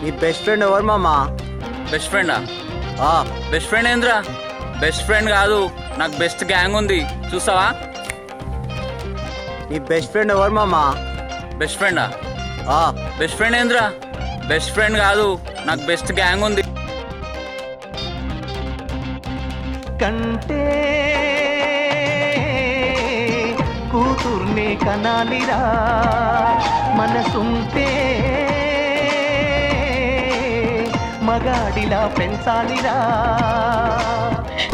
నీ best friend ఎవరు మామా? బెస్ట్ ఫ్రెండా? ఆ, బెస్ట్ ఫ్రెండ్ ఏంద్రా? బెస్ట్ ఫ్రెండ్ కాదు, నాకు బెస్ట్ గ్యాంగ్ ఉంది, చూసావా? నీ బెస్ట్ ఫ్రెండ్ ఎవరు మామా? బెస్ట్ ఫ్రెండా? ఆ, బెస్ట్ ఫ్రెండ్ ఏంద్రా? బెస్ట్ ఫ్రెండ్ కాదు, నాకు బెస్ట్ గ్యాంగ్ ఉంది. కంటే కూతుర్నే కనాలిరా, మనసుంటే మగాడిలా పెంచాలిరా.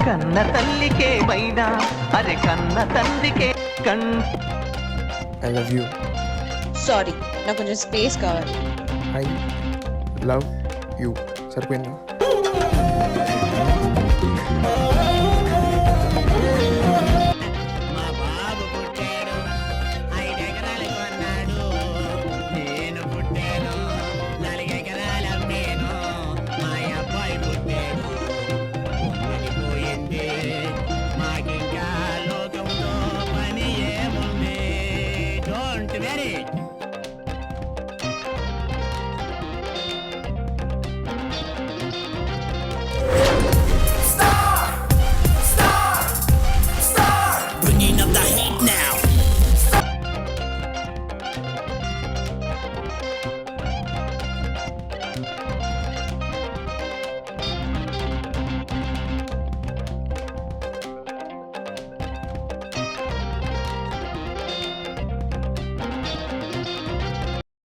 కన్న తల్లికే వైనా అరే కన్న తండ్రికే ఐ లవ్ యూ. సారీ, నాకు కొంచెం స్పేస్ కావాలి. I love you. సరిపోయిందా?